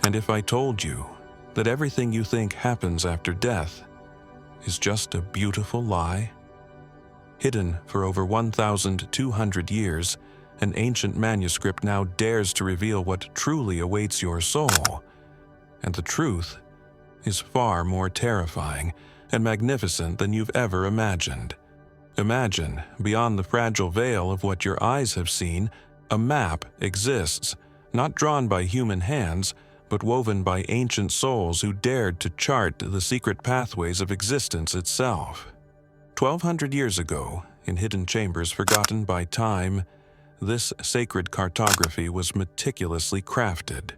And if I told you that everything you think happens after death is just a beautiful lie? Hidden for over 1,200 years, an ancient manuscript now dares to reveal what truly awaits your soul. And the truth is far more terrifying and magnificent than you've ever imagined. Imagine, beyond the fragile veil of what your eyes have seen, a map exists, not drawn by human hands, but woven by ancient souls who dared to chart the secret pathways of existence itself. 1,200 years ago, in hidden chambers forgotten by time, this sacred cartography was meticulously crafted,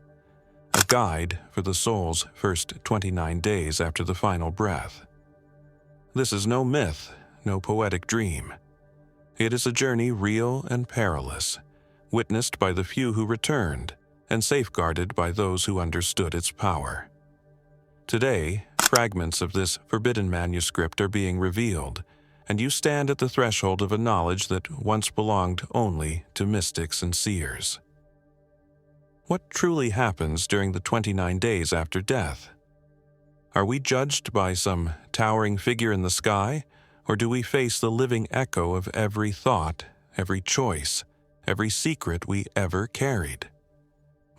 a guide for the soul's first 29 days after the final breath. This is no myth, no poetic dream. It is a journey real and perilous, witnessed by the few who returned, and safeguarded by those who understood its power. Today, fragments of this forbidden manuscript are being revealed, and you stand at the threshold of a knowledge that once belonged only to mystics and seers. What truly happens during the 29 days after death? Are we judged by some towering figure in the sky, or do we face the living echo of every thought, every choice, every secret we ever carried?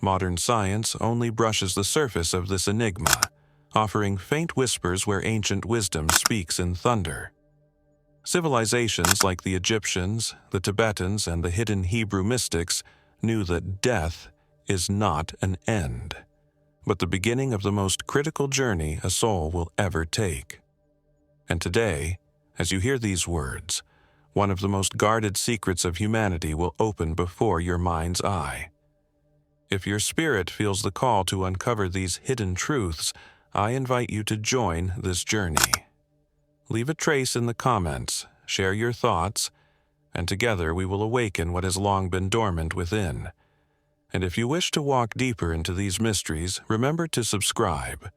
Modern science only brushes the surface of this enigma, offering faint whispers where ancient wisdom speaks in thunder. Civilizations like the Egyptians, the Tibetans, and the hidden Hebrew mystics knew that death is not an end, but the beginning of the most critical journey a soul will ever take. And today, as you hear these words, one of the most guarded secrets of humanity will open before your mind's eye. If your spirit feels the call to uncover these hidden truths, I invite you to join this journey. Leave a trace in the comments, share your thoughts, and together we will awaken what has long been dormant within. And if you wish to walk deeper into these mysteries, remember to subscribe,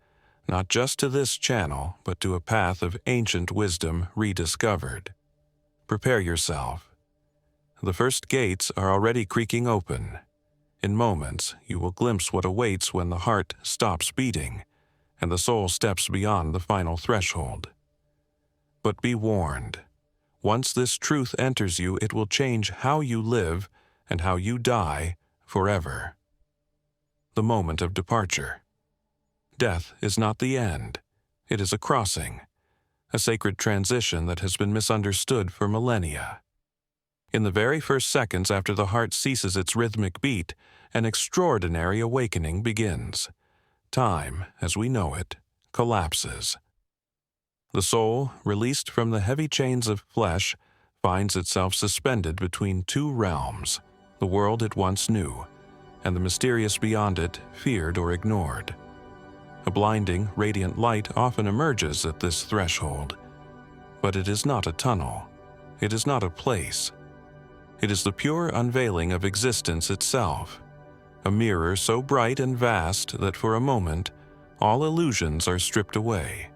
not just to this channel, but to a path of ancient wisdom rediscovered. Prepare yourself. The first gates are already creaking open. In moments, you will glimpse what awaits when the heart stops beating and the soul steps beyond the final threshold. But be warned, once this truth enters you, it will change how you live and how you die forever. The moment of departure. Death is not the end. It is a crossing, a sacred transition that has been misunderstood for millennia. In the very first seconds after the heart ceases its rhythmic beat, an extraordinary awakening begins. Time, as we know it, collapses. The soul, released from the heavy chains of flesh, finds itself suspended between two realms, the world it once knew, and the mysterious beyond it, feared or ignored. A blinding, radiant light often emerges at this threshold, but it is not a tunnel. It is not a place. It is the pure unveiling of existence itself, a mirror so bright and vast that for a moment, all illusions are stripped away.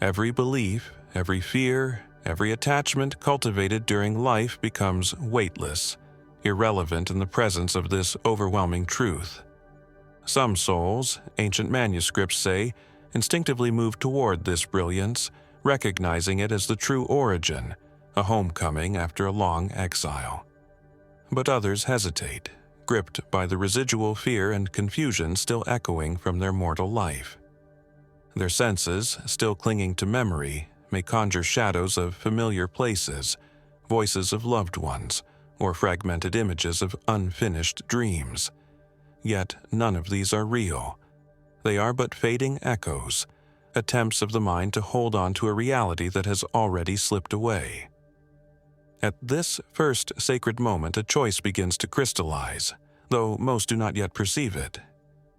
Every belief, every fear, every attachment cultivated during life becomes weightless, irrelevant in the presence of this overwhelming truth. Some souls, ancient manuscripts say, instinctively move toward this brilliance, recognizing it as the true origin, a homecoming after a long exile. But others hesitate, gripped by the residual fear and confusion still echoing from their mortal life. Their senses, still clinging to memory, may conjure shadows of familiar places, voices of loved ones, or fragmented images of unfinished dreams. Yet none of these are real. They are but fading echoes, attempts of the mind to hold on to a reality that has already slipped away. At this first sacred moment, a choice begins to crystallize, though most do not yet perceive it.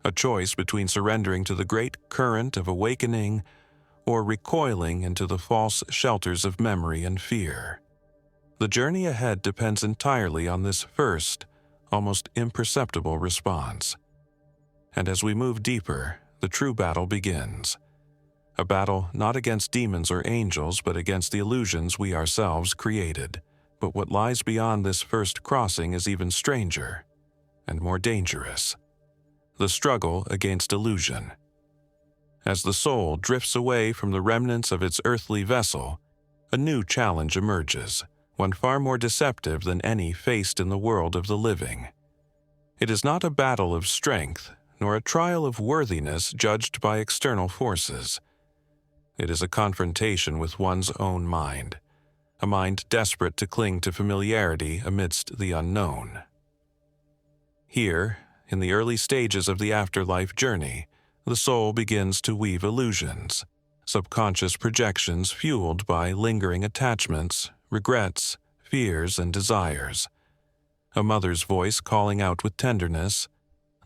A choice between surrendering to the great current of awakening or recoiling into the false shelters of memory and fear. The journey ahead depends entirely on this first, almost imperceptible response. And as we move deeper, the true battle begins. A battle not against demons or angels, but against the illusions we ourselves created. But what lies beyond this first crossing is even stranger and more dangerous. the struggle against illusion. As the soul drifts away from the remnants of its earthly vessel, a new challenge emerges, one far more deceptive than any faced in the world of the living. It is not a battle of strength, nor a trial of worthiness judged by external forces. It is a confrontation with one's own mind, a mind desperate to cling to familiarity amidst the unknown. Here, in the early stages of the afterlife journey, the soul begins to weave illusions, subconscious projections fueled by lingering attachments, regrets, fears, and desires. A mother's voice calling out with tenderness,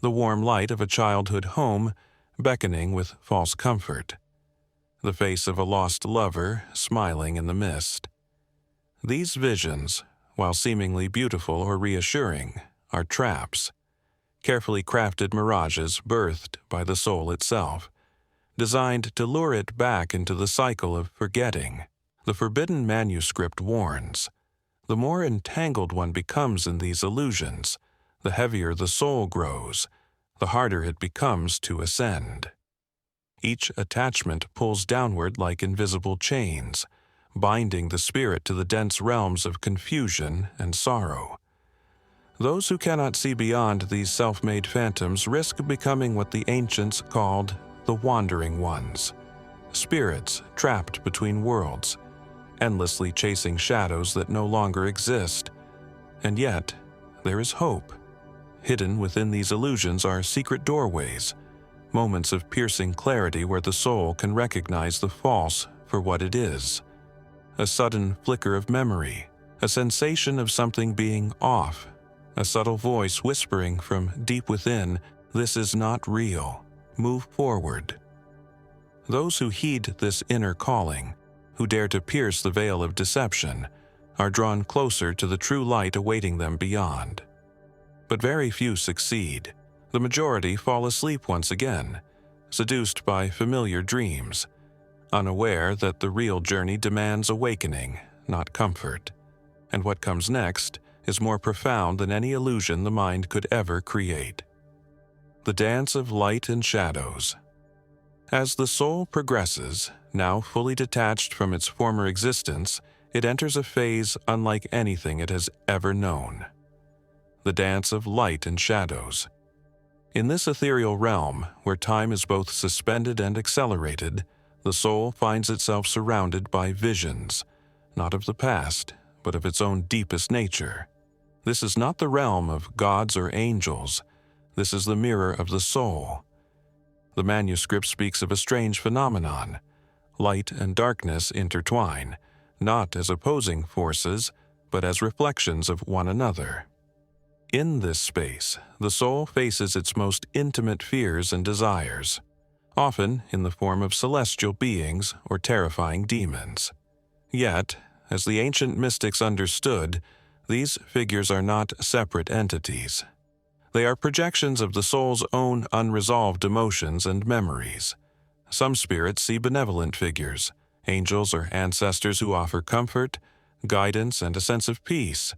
the warm light of a childhood home beckoning with false comfort, the face of a lost lover smiling in the mist. These visions, while seemingly beautiful or reassuring, are traps, carefully crafted mirages birthed by the soul itself, designed to lure it back into the cycle of forgetting. The forbidden manuscript warns, the more entangled one becomes in these illusions, the heavier the soul grows, the harder it becomes to ascend. Each attachment pulls downward like invisible chains, binding the spirit to the dense realms of confusion and sorrow. Those who cannot see beyond these self-made phantoms risk becoming what the ancients called the wandering ones, spirits trapped between worlds, endlessly chasing shadows that no longer exist. And yet, there is hope. Hidden within these illusions are secret doorways, moments of piercing clarity where the soul can recognize the false for what it is. A sudden flicker of memory, a sensation of something being off, a subtle voice whispering from deep within, "This is not real. Move forward." Those who heed this inner calling, who dare to pierce the veil of deception, are drawn closer to the true light awaiting them beyond. But very few succeed. The majority fall asleep once again, seduced by familiar dreams, unaware that the real journey demands awakening, not comfort. And what comes next is more profound than any illusion the mind could ever create. The dance of light and shadows. As the soul progresses, now fully detached from its former existence, it enters a phase unlike anything it has ever known. The dance of light and shadows. In this ethereal realm, where time is both suspended and accelerated, the soul finds itself surrounded by visions, not of the past, but of its own deepest nature. This is not the realm of gods or angels. This is the mirror of the soul. The manuscript speaks of a strange phenomenon. Light and darkness intertwine, not as opposing forces, but as reflections of one another. In this space, the soul faces its most intimate fears and desires, often in the form of celestial beings or terrifying demons. Yet, as the ancient mystics understood, these figures are not separate entities. They are projections of the soul's own unresolved emotions and memories. Some spirits see benevolent figures, angels or ancestors who offer comfort, guidance, and a sense of peace.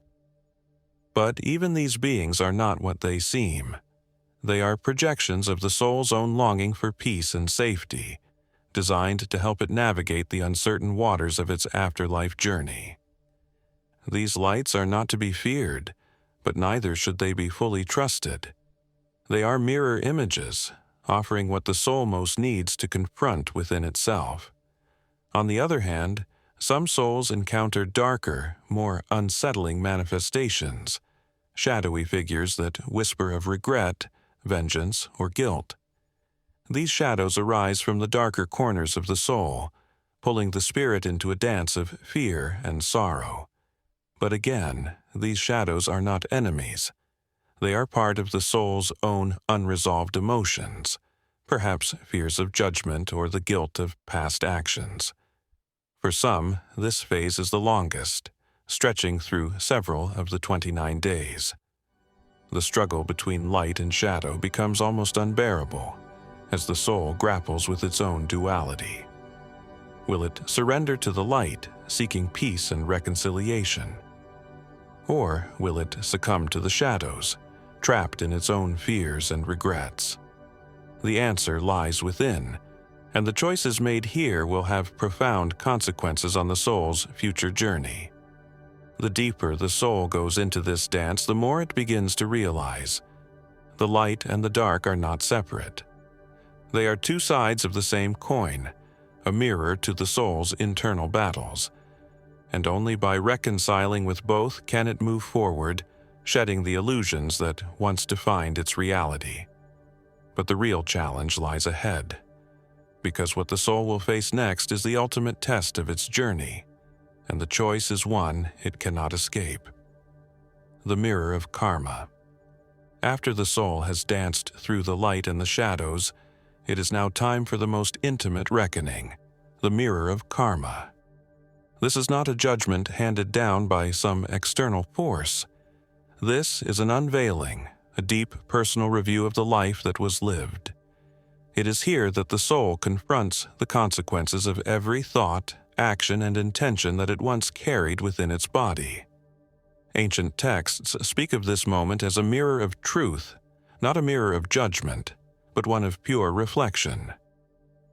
But even these beings are not what they seem. They are projections of the soul's own longing for peace and safety, designed to help it navigate the uncertain waters of its afterlife journey. These lights are not to be feared, but neither should they be fully trusted. They are mirror images, offering what the soul most needs to confront within itself. On the other hand, some souls encounter darker, more unsettling manifestations, shadowy figures that whisper of regret, vengeance, or guilt. These shadows arise from the darker corners of the soul, pulling the spirit into a dance of fear and sorrow. But again, these shadows are not enemies. They are part of the soul's own unresolved emotions, perhaps fears of judgment or the guilt of past actions. For some, this phase is the longest, stretching through several of the 29 days. The struggle between light and shadow becomes almost unbearable, as the soul grapples with its own duality. Will it surrender to the light, seeking peace and reconciliation? Or will it succumb to the shadows, trapped in its own fears and regrets? The answer lies within, and the choices made here will have profound consequences on the soul's future journey. The deeper the soul goes into this dance, the more it begins to realize the light and the dark are not separate. They are two sides of the same coin, a mirror to the soul's internal battles, and only by reconciling with both can it move forward, shedding the illusions that once defined its reality. But the real challenge lies ahead, because what the soul will face next is the ultimate test of its journey, and the choice is one it cannot escape. The mirror of karma. After the soul has danced through the light and the shadows, it is now time for the most intimate reckoning, the mirror of karma. This is not a judgment handed down by some external force. This is an unveiling, a deep personal review of the life that was lived. It is here that the soul confronts the consequences of every thought, action, and intention that it once carried within its body. Ancient texts speak of this moment as a mirror of truth, not a mirror of judgment, but one of pure reflection.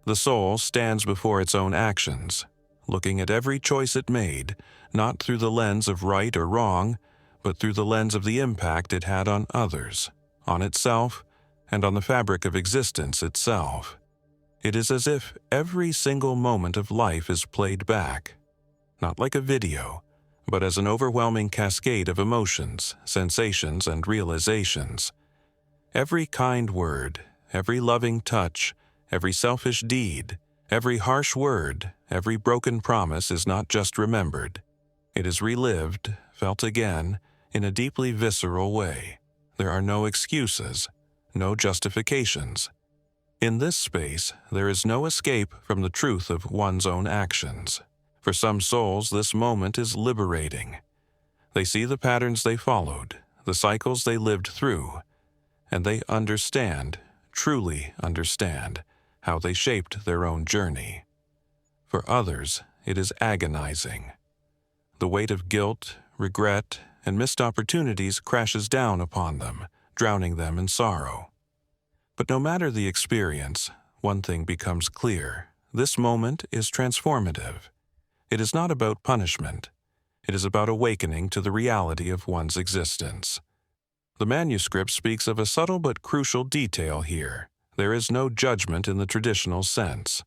The soul stands before its own actions, looking at every choice it made, not through the lens of right or wrong, but through the lens of the impact it had on others, on itself, and on the fabric of existence itself. It is as if every single moment of life is played back, not like a video, but as an overwhelming cascade of emotions, sensations, and realizations. Every kind word, every loving touch, every selfish deed, every harsh word, every broken promise is not just remembered. It is relived, felt again, in a deeply visceral way. There are no excuses, no justifications. In this space, there is no escape from the truth of one's own actions. For some souls, this moment is liberating. They see the patterns they followed, the cycles they lived through, and they understand, truly understand, how they shaped their own journey. For others, it is agonizing. The weight of guilt, regret, and missed opportunities crashes down upon them, drowning them in sorrow. But no matter the experience, one thing becomes clear: this moment is transformative. It is not about punishment. It is about awakening to the reality of one's existence. The manuscript speaks of a subtle but crucial detail here. There is no judgment in the traditional sense.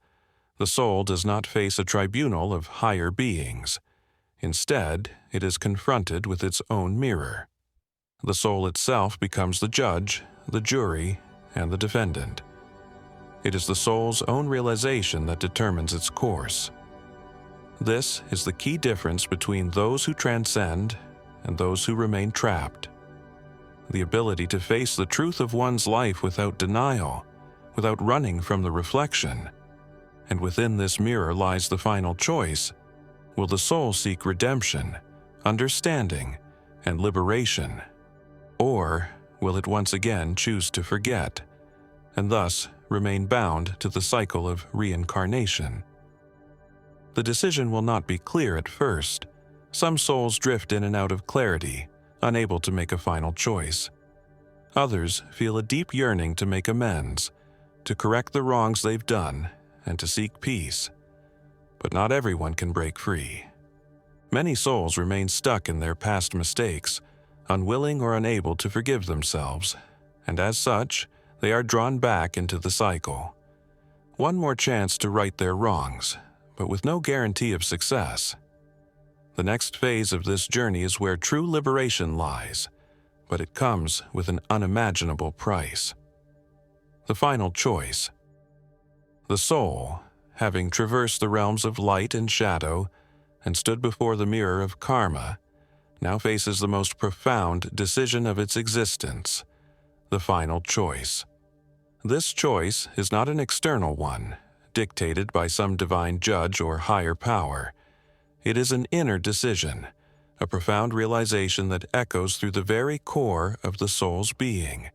The soul does not face a tribunal of higher beings. Instead, it is confronted with its own mirror. The soul itself becomes the judge, the jury, and the defendant. It is the soul's own realization that determines its course. This is the key difference between those who transcend and those who remain trapped. The ability to face the truth of one's life without denial, without running from the reflection. And within this mirror lies the final choice. Will the soul seek redemption, understanding, and liberation? Or will it once again choose to forget, and thus remain bound to the cycle of reincarnation? The decision will not be clear at first. Some souls drift in and out of clarity, unable to make a final choice. Others feel a deep yearning to make amends, to correct the wrongs they've done, and to seek peace. But not everyone can break free. Many souls remain stuck in their past mistakes, unwilling or unable to forgive themselves, and as such, they are drawn back into the cycle. One more chance to right their wrongs, but with no guarantee of success. The next phase of this journey is where true liberation lies, but it comes with an unimaginable price. The final choice. The soul, having traversed the realms of light and shadow and stood before the mirror of karma, now faces the most profound decision of its existence, the final choice. This choice is not an external one, dictated by some divine judge or higher power. It is an inner decision, a profound realization that echoes through the very core of the soul's being.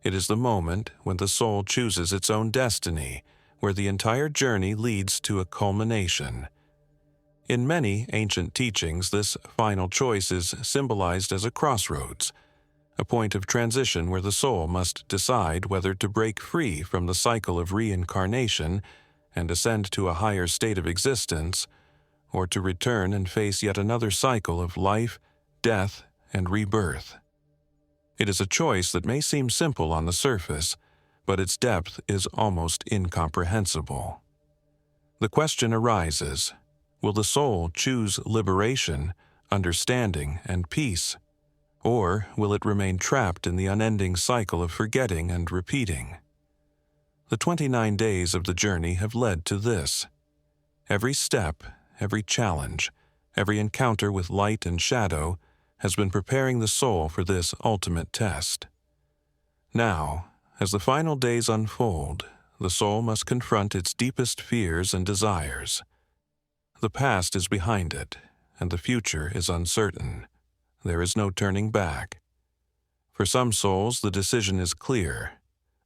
It is the moment when the soul chooses its own destiny, where the entire journey leads to a culmination. In many ancient teachings, this final choice is symbolized as a crossroads, a point of transition where the soul must decide whether to break free from the cycle of reincarnation and ascend to a higher state of existence, or to return and face yet another cycle of life, death, and rebirth. It is a choice that may seem simple on the surface, but its depth is almost incomprehensible. The question arises, will the soul choose liberation, understanding, and peace, or will it remain trapped in the unending cycle of forgetting and repeating? The 29 days of the journey have led to this. Every step, every challenge, every encounter with light and shadow has been preparing the soul for this ultimate test. Now, as the final days unfold, the soul must confront its deepest fears and desires. The past is behind it, and the future is uncertain. There is no turning back. For some souls, the decision is clear.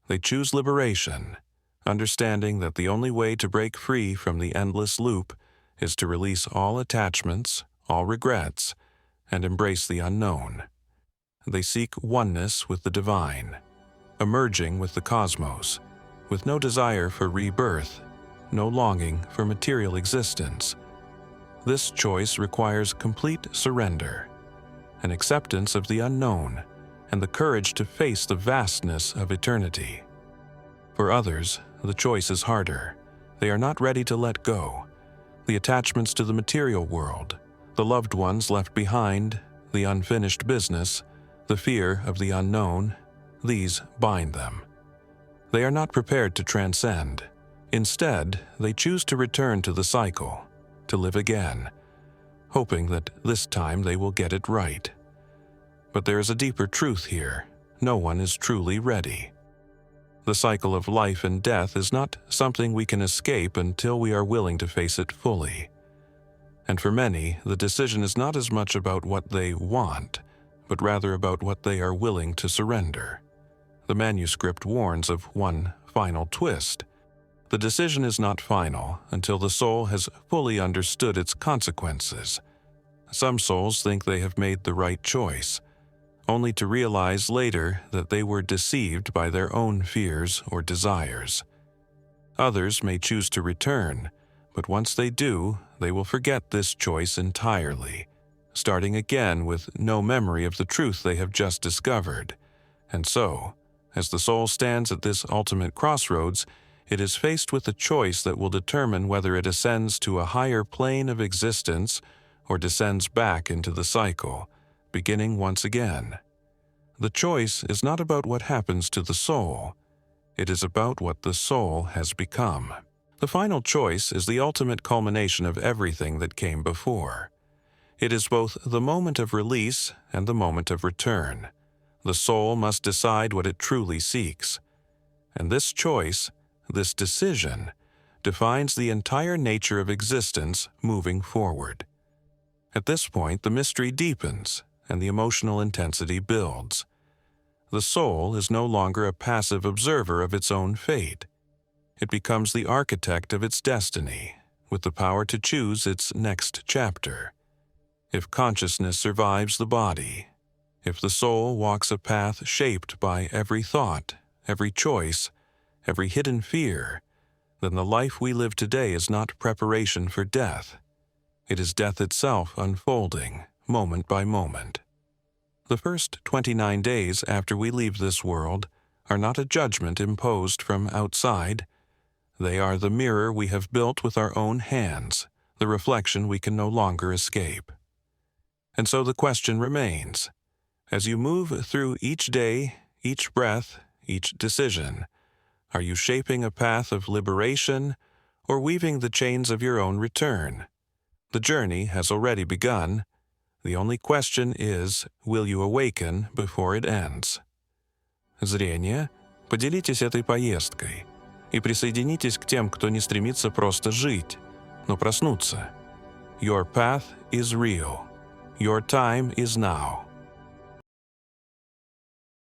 They choose liberation, understanding that the only way to break free from the endless loop is to release all attachments, all regrets, and embrace the unknown. They seek oneness with the divine, emerging with the cosmos, with no desire for rebirth, no longing for material existence. This choice requires complete surrender, an acceptance of the unknown, and the courage to face the vastness of eternity. For others, the choice is harder. They are not ready to let go. The attachments to the material world, the loved ones left behind, the unfinished business, the fear of the unknown, these bind them. They are not prepared to transcend. Instead, they choose to return to the cycle, to live again, hoping that this time they will get it right. But there is a deeper truth here. No one is truly ready. The cycle of life and death is not something we can escape until we are willing to face it fully. And for many, the decision is not as much about what they want, but rather about what they are willing to surrender. The manuscript warns of one final twist. The decision is not final until the soul has fully understood its consequences. Some souls think they have made the right choice, only to realize later that they were deceived by their own fears or desires. Others may choose to return, but once they do, they will forget this choice entirely, starting again with no memory of the truth they have just discovered. And so, as the soul stands at this ultimate crossroads, it is faced with a choice that will determine whether it ascends to a higher plane of existence or descends back into the cycle, beginning once again. The choice is not about what happens to the soul. It is about what the soul has become. The final choice is the ultimate culmination of everything that came before. It is both the moment of release and the moment of return. The soul must decide what it truly seeks. And this choice, this decision, defines the entire nature of existence moving forward. At this point, the mystery deepens and the emotional intensity builds. The soul is no longer a passive observer of its own fate. It becomes the architect of its destiny, with the power to choose its next chapter. If consciousness survives the body, if the soul walks a path shaped by every thought, every choice, every hidden fear, then the life we live today is not preparation for death. It is death itself unfolding, moment by moment. The first 29 days after we leave this world are not a judgment imposed from outside. They are the mirror we have built with our own hands, the reflection we can no longer escape. And so the question remains, as you move through each day, each breath, each decision, are you shaping a path of liberation or weaving the chains of your own return? The journey has already begun. The only question is, will you awaken before it ends? Зрение. Поделитесь этой поездкой и присоединитесь к тем, кто не стремится просто жить, но проснуться. Your path is real. Your time is now.